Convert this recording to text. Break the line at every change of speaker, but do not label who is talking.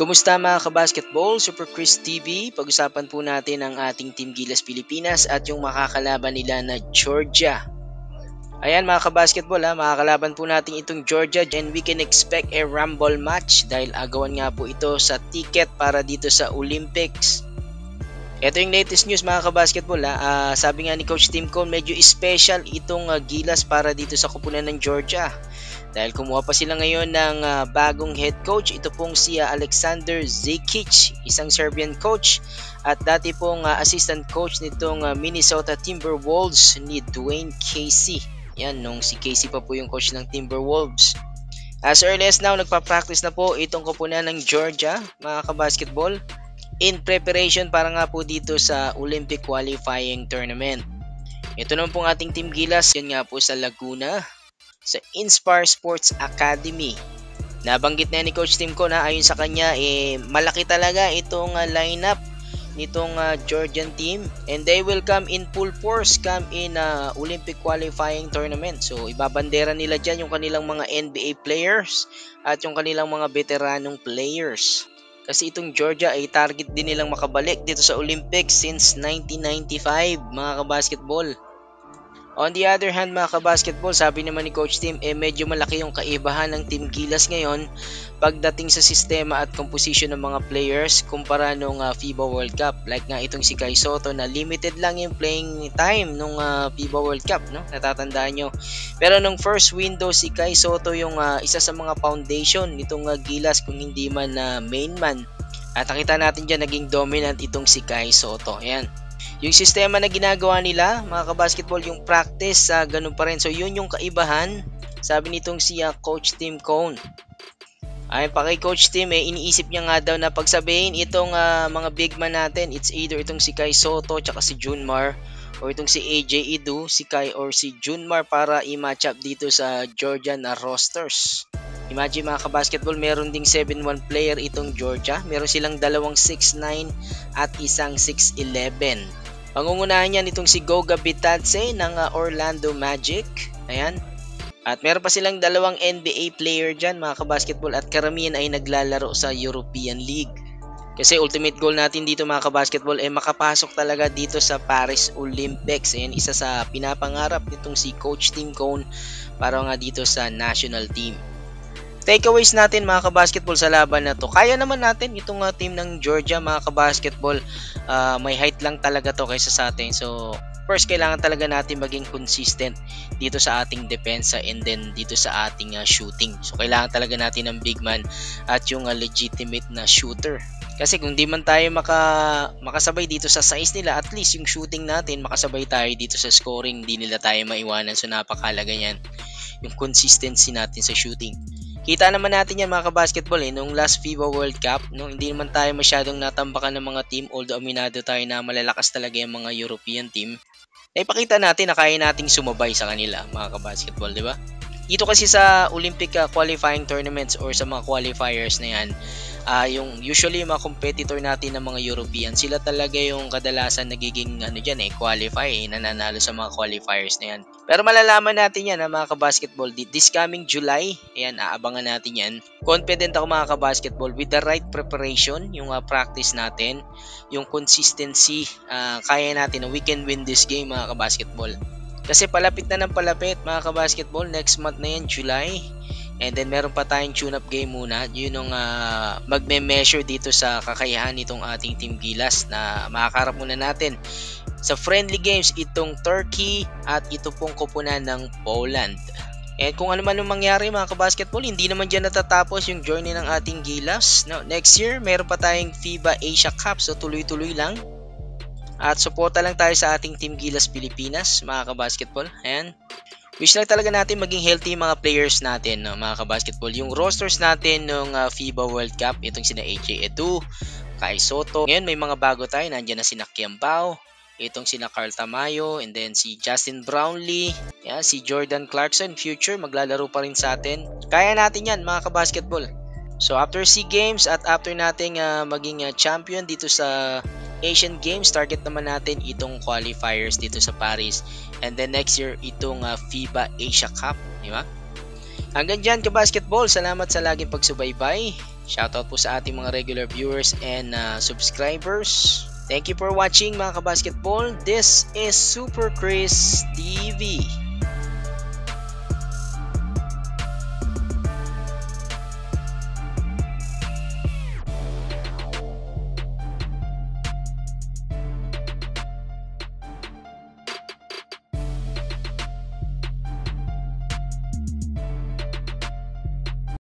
Kumusta mga kabasketball? Super Chris TV. Pag-usapan po natin ang ating Team Gilas Pilipinas at yung makakalaban nila na Georgia. Ayan mga kabasketball, makakalaban po natin itong Georgia and we can expect a rumble match dahil agawan nga po ito sa ticket para dito sa Olympics. Ito yung latest news mga kabasketball. Sabi nga ni Coach Tim Cone, medyo special itong Gilas para dito sa kupunan ng Georgia. Dahil kumuha pa sila ngayon ng bagong head coach. Ito pong si Alexander Zekic, isang Serbian coach. At dati pong assistant coach nitong Minnesota Timberwolves ni Dwayne Casey. Yan, nung si Casey pa po yung coach ng Timberwolves. As early as now, nagpa-practice na po itong kupunan ng Georgia, mga kabasketball, in preparation para nga po dito sa Olympic qualifying tournament. Ito naman pong ating Team Gilas, yan nga po sa Laguna, sa Inspire Sports Academy. Nabanggit na ni Coach Tim Cone, ayon sa kanya, malaki talaga itong lineup nitong Georgian team and they will come in full force come in Olympic qualifying tournament. So ibabandera nila dyan yung kanilang mga NBA players at yung kanilang mga veteranong players. Kasi itong Georgia ay target din nilang makabalik dito sa Olympics since 1995 mga kabasketball. On the other hand mga kabasketball, sabi naman ni Coach Tim, medyo malaki yung kaibahan ng Team Gilas ngayon pagdating sa sistema at composition ng mga players kumpara nung FIBA World Cup. Like nga itong si Kai Sotto na limited lang yung playing time nung FIBA World Cup, no? Natatandaan nyo. Pero nung first window si Kai Sotto yung isa sa mga foundation nitong Gilas kung hindi man main man. At nakita natin dyan naging dominant itong si Kai Sotto. Ayan. Yung sistema na ginagawa nila, mga kabasketball, yung practice, ganun pa rin. So, yun yung kaibahan, sabi nitong si Coach Tim Cone. Ayon pa kay Coach Tim, iniisip niya nga daw na pagsabihin itong mga big man natin, it's either itong si Kai Sotto, tsaka si Junmar, or itong si AJ Idu, si Kai or si Junmar para i-match up dito sa Georgian rosters. Imagine mga kabasketball, meron ding 7-1 player itong Georgia. Meron silang dalawang 6'9 at isang 6'11. Pangungunahan niyan itong si Goga Bitadze ng Orlando Magic. Ayan. At meron pa silang dalawang NBA player dyan mga kabasketball at karamihan ay naglalaro sa European League. Kasi ultimate goal natin dito mga kabasketball ay makapasok talaga dito sa Paris Olympics. Ayan, isa sa pinapangarap nitong si Coach Tim Cone para nga dito sa national team. Takeaways natin mga kabasketball sa laban na to. Kaya naman natin itong team ng Georgia mga kabasketball. May height lang talaga to kaysa sa atin. So first kailangan talaga natin maging consistent dito sa ating depensa and then dito sa ating shooting. So kailangan talaga natin ng big man at yung legitimate na shooter. Kasi kung di man tayo makasabay dito sa size nila, at least yung shooting natin makasabay tayo dito sa scoring. Hindi nila tayo maiwanan. So napakahalaga yan. Yung consistency natin sa shooting. Kita naman natin yan mga kabasketball nung last FIBA World Cup, hindi naman tayo masyadong natambakan ng mga team, although aminado tayo na malalakas talaga yung mga European team. Naipakita natin na kaya nating sumabay sa kanila mga kabasketball, di ba? Dito kasi sa Olympic qualifying tournaments or sa mga qualifiers na yan, yung usually mga competitor natin ng mga European, sila talaga yung kadalasan nagiging qualify, nananalo sa mga qualifiers na yan. Pero malalaman natin yan mga kabasketball, this coming July, ayan, aabangan natin yan. Confident ako mga kabasketball, with the right preparation, yung practice natin, yung consistency, kaya natin, we can win this game mga kabasketball. Kasi palapit na ng palapit mga kabasketball, next month na yan, July. And then meron pa tayong tune-up game muna. Yun yung magme-measure dito sa kakayahan nitong ating Team Gilas na makakarap muna natin sa friendly games itong Turkey at ito pong kupunan ng Poland. And kung ano man yung mangyari mga kabasketball, hindi naman dyan natatapos yung journey ng ating Gilas. No, next year, meron pa tayong FIBA Asia Cup. So tuloy-tuloy lang. At suporta lang tayo sa ating Team Gilas Pilipinas, mga kabasketball. Ayan. Wish lang talaga natin maging healthy mga players natin, no, mga kabasketball. Yung rosters natin nung FIBA World Cup, itong sina AJ Edu, Kai Sotto. Ngayon may mga bago tayo. Nandiyan na sina Kiambao, itong sina Carl Tamayo, and then si Justin Brownlee, si Jordan Clarkson. Future, maglalaro pa rin sa atin. Kaya natin yan, mga kabasketball. So after SEA Games at after nating maging champion dito sa Asian Games, target naman natin itong qualifiers dito sa Paris. And then next year, itong FIBA Asia Cup. Di ba? Hanggang dyan kabasketball, salamat sa laging pagsubaybay. Shoutout po sa ating mga regular viewers and subscribers. Thank you for watching mga kabasketball. This is Super Chris TV.